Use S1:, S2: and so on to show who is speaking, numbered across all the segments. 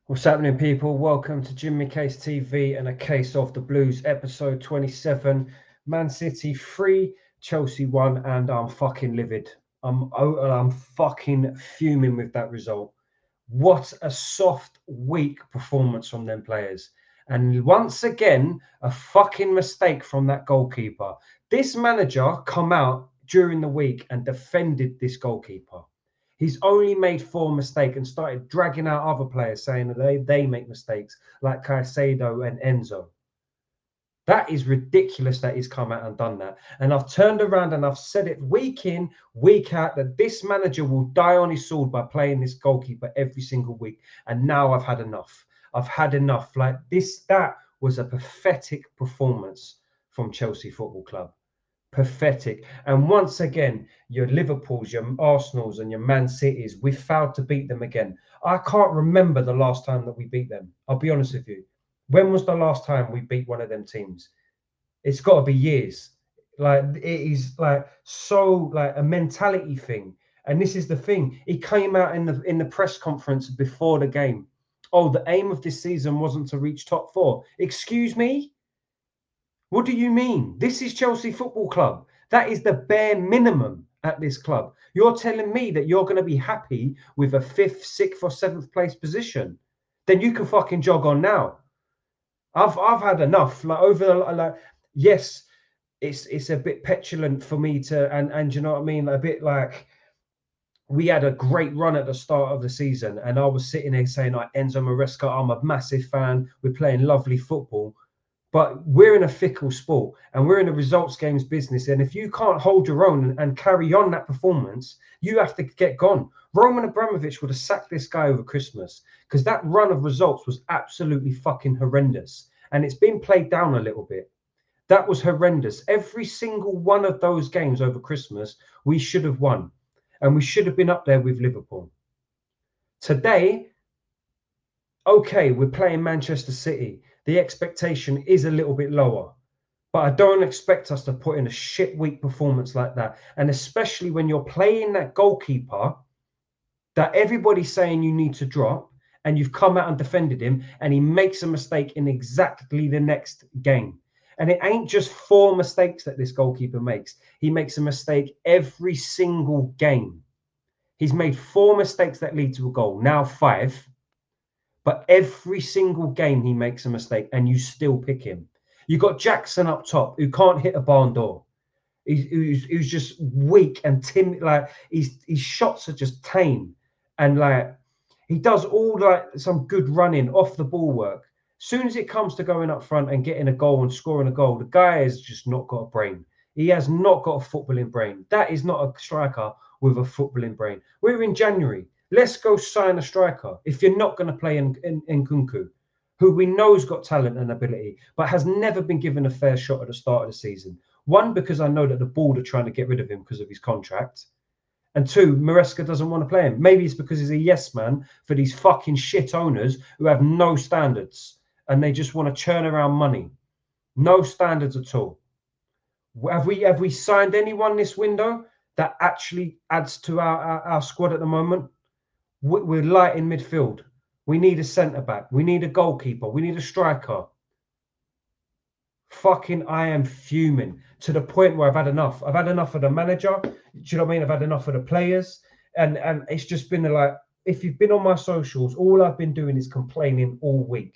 S1: What's happening, people? Welcome to Jimmy Case TV and a Case of the Blues, episode 27. Man City 3, Chelsea 1, and I'm fucking livid. I'm fucking fuming with that result. What a soft, weak performance from them players. And once again, a fucking mistake from that goalkeeper. This manager come out during the week and defended this goalkeeper. He's only made 4 mistakes and started dragging out other players saying that they make mistakes, like Caicedo and Enzo. That is ridiculous that he's come out and done that. And I've turned around and I've said it week in, week out, that this manager will die on his sword by playing this goalkeeper every single week. And now I've had enough. I've had enough. Like this, that was a pathetic performance from Chelsea Football Club. Pathetic. And once again, your Liverpools, your Arsenals, and your Man Cities, we failed to beat them again. I can't remember the last time that we beat them. I'll be honest with you. When was the last time we beat one of them teams? It's got to be years. Like it is like so like a mentality thing. And this is the thing. He came out in the press conference before the game. Oh, the aim of this season wasn't to reach top 4. Excuse me? What do you mean? This is Chelsea Football Club. That is the bare minimum at this club. You're telling me that you're going to be happy with a 5th, 6th, or 7th place position? Then you can fucking jog on now. I've had enough. Yes, it's a bit petulant for me to and you know what I mean? A bit like we had a great run at the start of the season, and I was sitting there saying, like, Enzo Maresca, I'm a massive fan. We're playing lovely football. But we're in a fickle sport and we're in a results games business. And if you can't hold your own and carry on that performance, you have to get gone. Roman Abramovich would have sacked this guy over Christmas because that run of results was absolutely fucking horrendous. And it's been played down a little bit. That was horrendous. Every single one of those games over Christmas, we should have won. And we should have been up there with Liverpool. Today, okay, we're playing Manchester City. The expectation is a little bit lower, but I don't expect us to put in a shit weak performance like that. And especially when you're playing that goalkeeper that everybody's saying you need to drop, and you've come out and defended him, and he makes a mistake in exactly the next game. And it ain't just 4 mistakes that this goalkeeper makes. He makes a mistake every single game. He's made 4 mistakes that lead to a goal, now 5. But every single game he makes a mistake and you still pick him. You got Jackson up top who can't hit a barn door. He's just weak and timid. Like his shots are just tame, and like he does all like some good running off the ball work. Soon as it comes to going up front and getting a goal and scoring a goal, the guy has just not got a brain. He has not got a footballing brain. That is not a striker with a footballing brain. We're in January. Let's go sign a striker. If you're not going to play in Nkunku, who we know's got talent and ability, but has never been given a fair shot at the start of the season. 1, because I know that the board are trying to get rid of him because of his contract. And 2, Maresca doesn't want to play him. Maybe it's because he's a yes man for these fucking shit owners who have no standards and they just want to churn around money. No standards at all. Have we signed anyone this window that actually adds to our squad at the moment? We're light in midfield. We need a centre back. We need a goalkeeper. We need a striker. Fucking, I am fuming to the point where I've had enough. I've had enough of the manager. Do you know what I mean? I've had enough of the players. And it's just been like, if you've been on my socials, all I've been doing is complaining all week.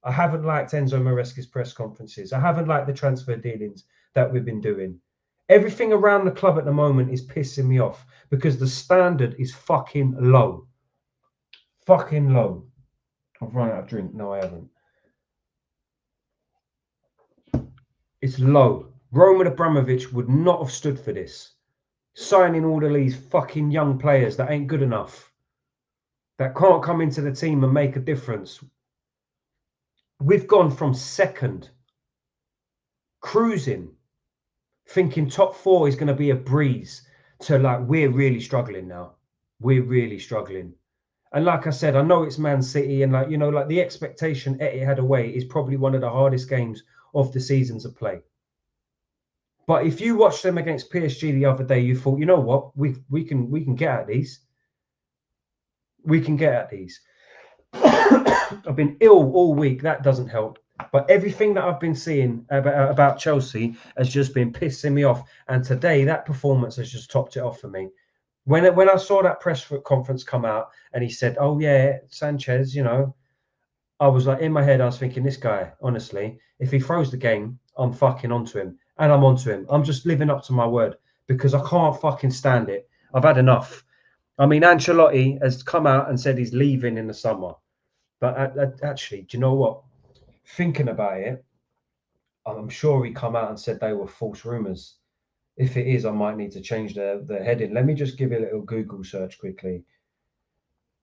S1: I haven't liked Enzo Maresca's press conferences. I haven't liked the transfer dealings that we've been doing. Everything around the club at the moment is pissing me off because the standard is fucking low. Fucking low. I've run out of drink. No, I haven't. It's low. Roman Abramovich would not have stood for this. Signing all of these fucking young players that ain't good enough. That can't come into the team and make a difference. We've gone from 2nd, cruising, thinking top 4 is going to be a breeze, to like, we're really struggling now. We're really struggling. And like I said, I know it's Man City, and like, you know, like the expectation Eithad away is probably one of the hardest games of the season to play. But if you watched them against PSG the other day, you thought, you know what, we can get at these. We can get at these. I've been ill all week. That doesn't help. But everything that I've been seeing about Chelsea has just been pissing me off. And today, that performance has just topped it off for me. When I saw that press conference come out and he said, "Oh yeah, Sanchez," I was like, in my head, I was thinking, this guy, honestly, if he throws the game, I'm fucking onto him, and I'm onto him. I'm just living up to my word because I can't fucking stand it. I've had enough. I mean, Ancelotti has come out and said he's leaving in the summer. But actually, do you know what? Thinking about it, I'm sure he come out and said they were false rumours. If it is, I might need to change the heading. Let me just give it a little Google search quickly.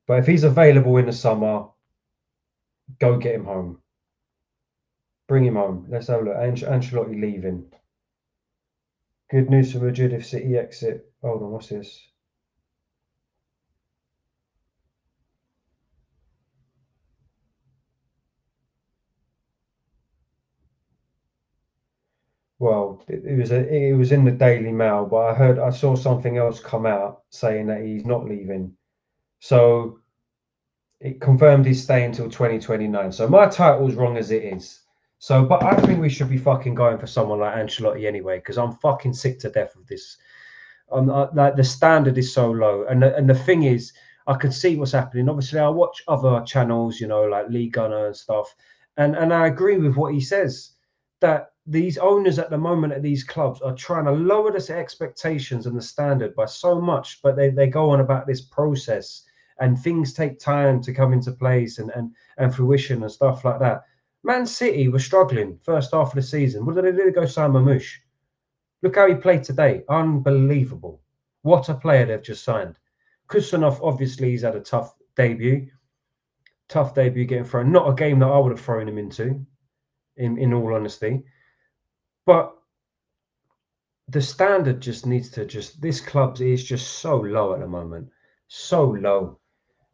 S1: But if he's available in the summer, go get him home. Bring him home. Let's have a look. Ancelotti leaving. Good news for Madrid if City exit. Hold on, what's this? Well, it was in the Daily Mail, but I saw something else come out saying that he's not leaving. So it confirmed he's staying until 2029. So my title's wrong as it is. So, but I think we should be fucking going for someone like Ancelotti anyway, because I'm fucking sick to death of this. Like the standard is so low, and the thing is, I could see what's happening. Obviously, I watch other channels, like League Gunner and stuff, and I agree with what he says that these owners at the moment at these clubs are trying to lower the expectations and the standard by so much, but they go on about this process and things take time to come into place and fruition and stuff like that. Man City were struggling first half of the season. What did they do? They go sign Mamouche. Look how he played today. Unbelievable. What a player they've just signed. Kusanov, obviously, he's had a tough debut. Tough debut getting thrown. Not a game that I would have thrown him into, in all honesty. But the standard just needs to this club is just so low at the moment. So low.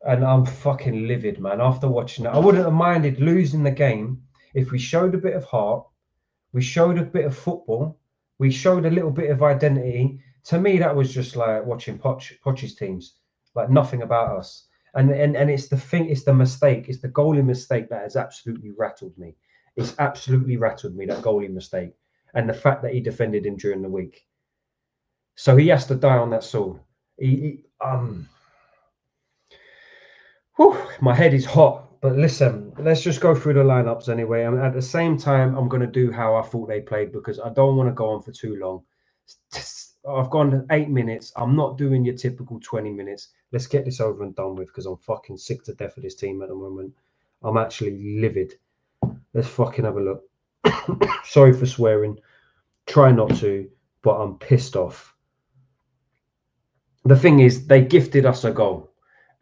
S1: And I'm fucking livid, man. After watching that, I wouldn't have minded losing the game if we showed a bit of heart, we showed a bit of football, we showed a little bit of identity. To me, that was just like watching Poch's teams, like nothing about us. And it's the mistake, it's the goalie mistake that has absolutely rattled me. It's absolutely rattled me, that goalie mistake, and the fact that he defended him during the week. So he has to die on that sword. Whew, my head is hot. But listen, let's just go through the lineups anyway. And at the same time, I'm going to do how I thought they played because I don't want to go on for too long. I've gone 8 minutes. I'm not doing your typical 20 minutes. Let's get this over and done with because I'm fucking sick to death of this team at the moment. I'm actually livid. Let's fucking have a look. Sorry for swearing. Try not to, but I'm pissed off. The thing is, they gifted us a goal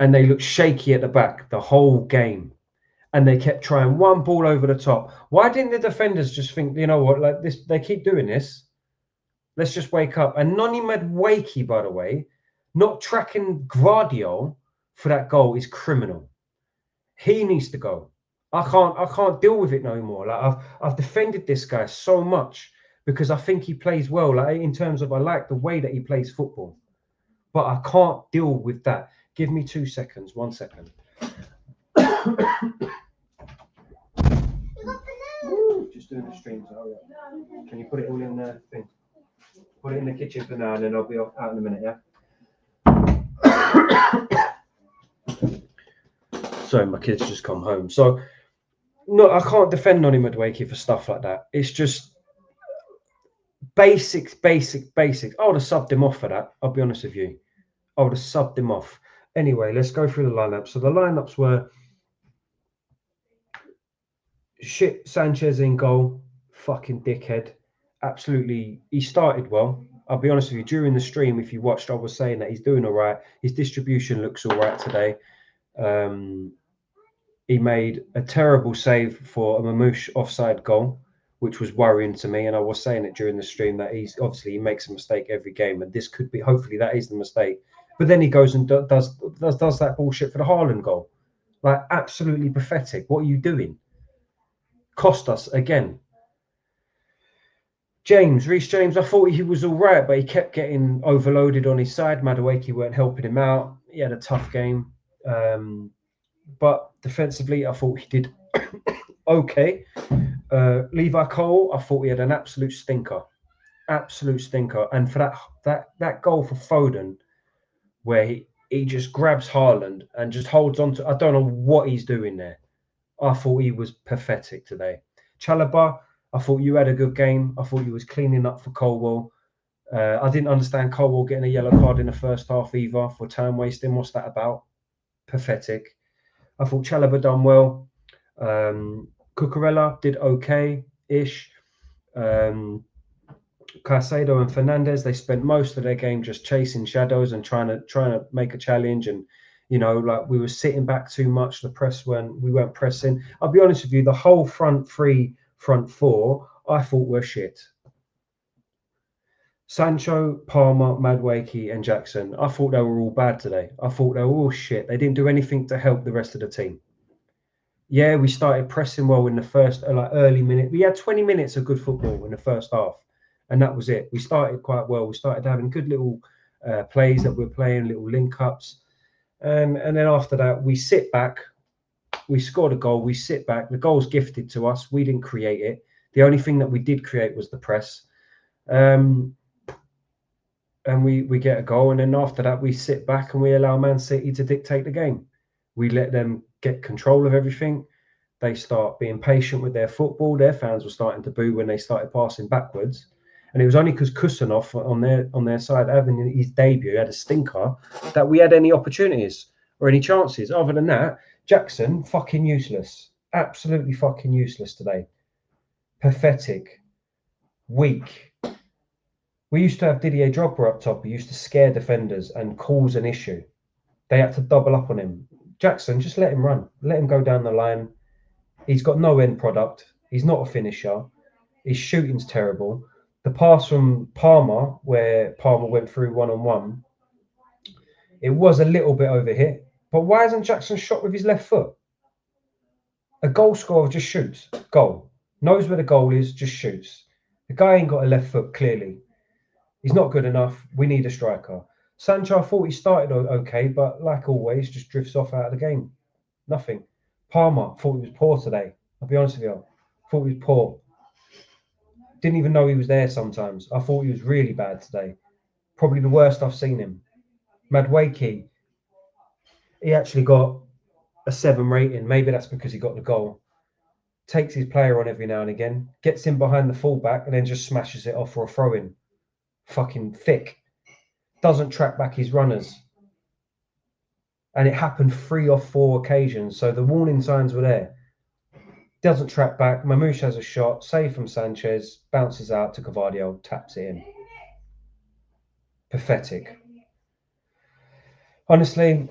S1: and they looked shaky at the back the whole game. And they kept trying one ball over the top. Why didn't the defenders just think, you know what, like this, they keep doing this. Let's just wake up. And Noni Madueke, by the way, not tracking Guardiola for that goal is criminal. He needs to go. I can't deal with it no more. Like I've defended this guy so much because I think he plays well. Like in terms of I like the way that he plays football. But I can't deal with that. Give me 2 seconds. 1 second. Just doing the streams. Oh, yeah. Can you put it all in the thing? Put it in the kitchen for now, and then I'll be out in a minute. Yeah. Sorry, my kids just come home. So, no, I can't defend Noni Madueke for stuff like that. It's just basics. I would have subbed him off for that. I'll be honest with you. I would have subbed him off. Anyway, let's go through the lineups. So the lineups were Sanchez in goal. Fucking dickhead. Absolutely. He started well. I'll be honest with you. During the stream, if you watched, I was saying that he's doing all right. His distribution looks all right today. He made a terrible save for a Mamouche offside goal, which was worrying to me. And I was saying it during the stream that he makes a mistake every game, and this could be, hopefully that is the mistake. But then he goes and does that bullshit for the Haaland goal. Like, absolutely pathetic. What are you doing? Cost us again. Reece James, I thought he was all right, but he kept getting overloaded on his side. Madueke weren't helping him out. He had a tough game. but defensively, I thought he did okay. Levi Cole, I thought he had an absolute stinker. And for that goal for Foden, where he just grabs Haaland and just holds on to, I don't know what he's doing there. I thought he was pathetic today. Chalobah, I thought you had a good game. I thought you was cleaning up for Colwell. I didn't understand Colwell getting a yellow card in the first half either for time wasting. What's that about? Pathetic. I thought Chalobah done well. Cucurella did okay-ish. Caicedo and Fernandez, they spent most of their game just chasing shadows and trying to make a challenge. And like we were sitting back too much. The press we weren't pressing. I'll be honest with you, the whole front four, I thought were shit. Sancho, Palmer, Madueke, and Jackson, I thought they were all bad today. I thought they were all shit. They didn't do anything to help the rest of the team. Yeah, we started pressing well in the first early minute. We had 20 minutes of good football in the first half, and that was it. We started quite well. We started having good little plays that we're playing, little link ups, and then after that we sit back. We scored a goal. We sit back. The goal's gifted to us. We didn't create it. The only thing that we did create was the press. And we get a goal, and then after that we sit back and we allow Man City to dictate the game. We let them get control of everything. They start being patient with their football. Their fans were starting to boo when they started passing backwards, and it was only because Kusanov on their side, having his debut, had a stinker, that we had any opportunities or any chances. Other than that, Jackson fucking useless, absolutely fucking useless today. Pathetic, weak. We used to have Didier Drogba up top. He used to scare defenders and cause an issue. They had to double up on him. Jackson, just let him run. Let him go down the line. He's got no end product. He's not a finisher. His shooting's terrible. The pass from Palmer, where Palmer went through one-on-one, it was a little bit overhit. But why hasn't Jackson shot with his left foot? A goal scorer just shoots. Goal. Knows where the goal is, just shoots. The guy ain't got a left foot, clearly. He's not good enough. We need a striker. Sancho, I thought he started okay, but like always, just drifts off out of the game. Nothing. Palmer, thought he was poor today. I'll be honest with you. Thought he was poor. Didn't even know he was there sometimes. I thought he was really bad today. Probably the worst I've seen him. Madueke, he actually got a 7 rating. Maybe that's because he got the goal. Takes his player on every now and again, gets in behind the fullback, and then just smashes it off for a throw-in. Fucking thick. Doesn't track back his runners. And it happened 3 or 4 occasions, so the warning signs were there. Doesn't track back. Mamouche has a shot, save from Sanchez, bounces out to Cavadio, taps it in. Pathetic. Honestly,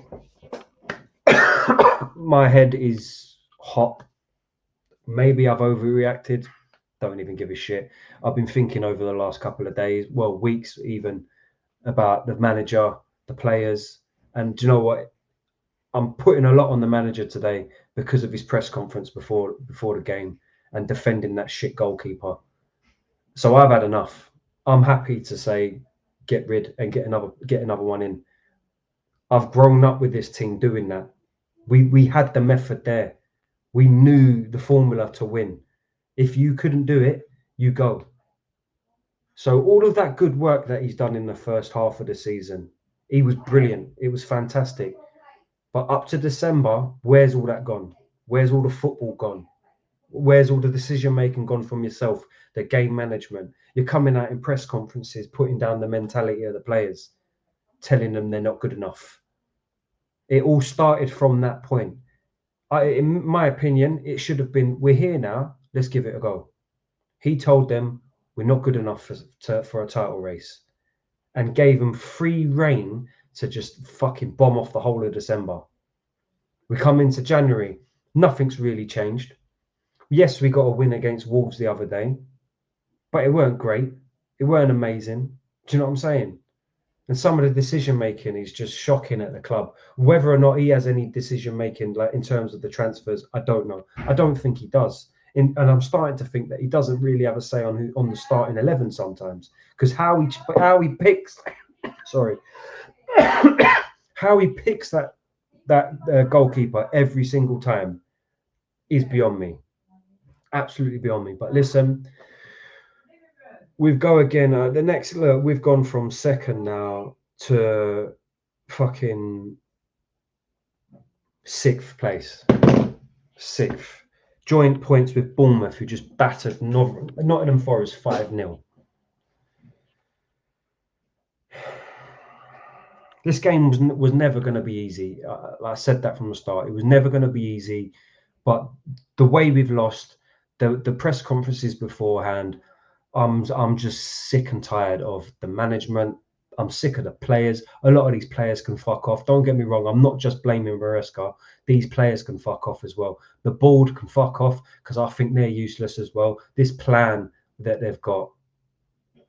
S1: my head is hot. Maybe I've overreacted. Don't even give a shit. I've been thinking over the last couple of days, well, weeks even, about the manager, the players, and do you know what? I'm putting a lot on the manager today because of his press conference before the game and defending that shit goalkeeper. So I've had enough. I'm happy to say get rid and get another one in. I've grown up with this team doing that. We had the method there. We knew the formula to win. If you couldn't do it, you go. So all of that good work that he's done in the first half of the season, he was brilliant. It was fantastic. But up to December, where's all that gone? Where's all the football gone? Where's all the decision-making gone from yourself, the game management? You're coming out in press conferences, putting down the mentality of the players, telling them they're not good enough. It all started from that point. In my opinion, it should have been, we're here now, let's give it a go. He told them we're not good enough for a title race and gave them free reign to just fucking bomb off the whole of December. We come into January, nothing's really changed. Yes, we got a win against Wolves the other day, but it weren't great. It weren't amazing. Do you know what I'm saying? And some of the decision making is just shocking at the club. Whether or not he has any decision making, like in terms of the transfers, I don't know. I don't think he does. And I'm starting to think that he doesn't really have a say on the starting 11 sometimes, because how he picks, sorry, how he picks that that goalkeeper every single time is beyond me. Absolutely beyond me. But listen, we've go again. The next look, we've gone from second now to fucking sixth place. Sixth. Joint points with Bournemouth, who just battered Nottingham Forest 5-0. This game was never going to be easy. I said that from the start. It was never going to be easy. But the way we've lost, the press conferences beforehand, I'm just sick and tired of the management. I'm sick of the players. A lot of these players can fuck off. Don't get me wrong. I'm not just blaming Maresca. These players can fuck off as well. The board can fuck off because I think they're useless as well. This plan that they've got,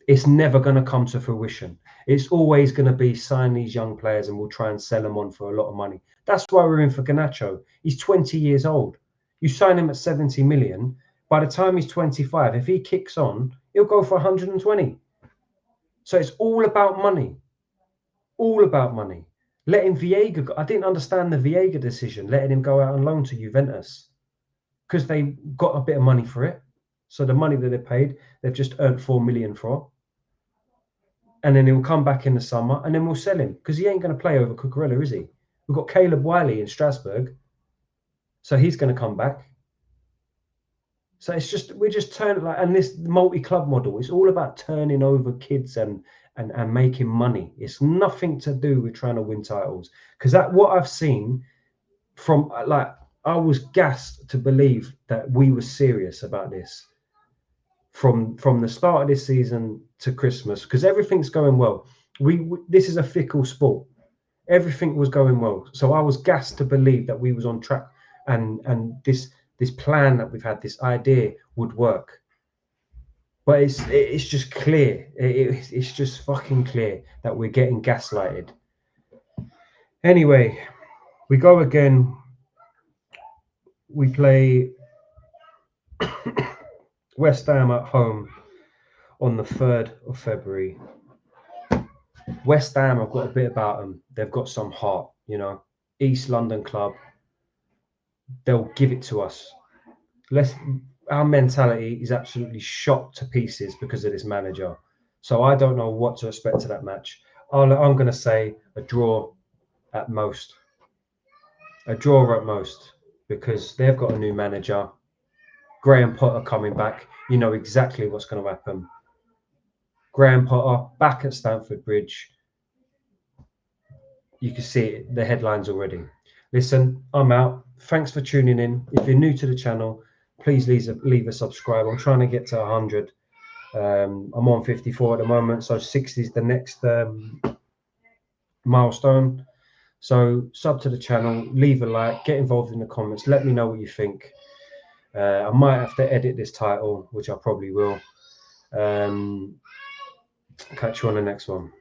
S1: it's never going to come to fruition. It's always going to be sign these young players and we'll try and sell them on for a lot of money. That's why we're in for Garnacho. He's 20 years old. You sign him at 70 million. By the time he's 25, if he kicks on, he'll go for 120. So it's all about money. All about money. Letting Viega go. I didn't understand the Viega decision, letting him go out on loan to Juventus, because they got a bit of money for it. So the money that they paid, they've just earned 4 million for. And then he'll come back in the summer and then we'll sell him because he ain't going to play over Cucurella, is he? We've got Caleb Wiley in Strasbourg. So he's going to come back. So it's just, we're just turning like, and this multi-club model, it's all about turning over kids and making money. It's nothing to do with trying to win titles. Because that what I've seen from, like, I was gassed to believe that we were serious about this from the start of this season to Christmas, because everything's going well. This is a fickle sport. Everything was going well. So I was gassed to believe that we was on track and this plan that we've had, this idea would work. But it's just clear. It's just fucking clear that we're getting gaslighted. Anyway, we go again. We play West Ham at home on the 3rd of February. West Ham have got a bit about them. They've got some heart, you know. East London club. They'll give it to us. Our mentality is absolutely shot to pieces because of this manager. So I don't know what to expect to that match. I'm going to say a draw at most. A draw at most, because they've got a new manager. Graham Potter coming back. You know exactly what's going to happen. Graham Potter back at Stamford Bridge. You can see it, the headlines already. Listen, I'm out. Thanks for tuning in. If you're new to the channel, please leave a subscribe. I'm trying to get to 100. I'm on 54 at the moment, so 60 is the next milestone. So sub to the channel, leave a like, get involved in the comments, let me know what you think. I might have to edit this title, which I probably will. Catch you on the next one.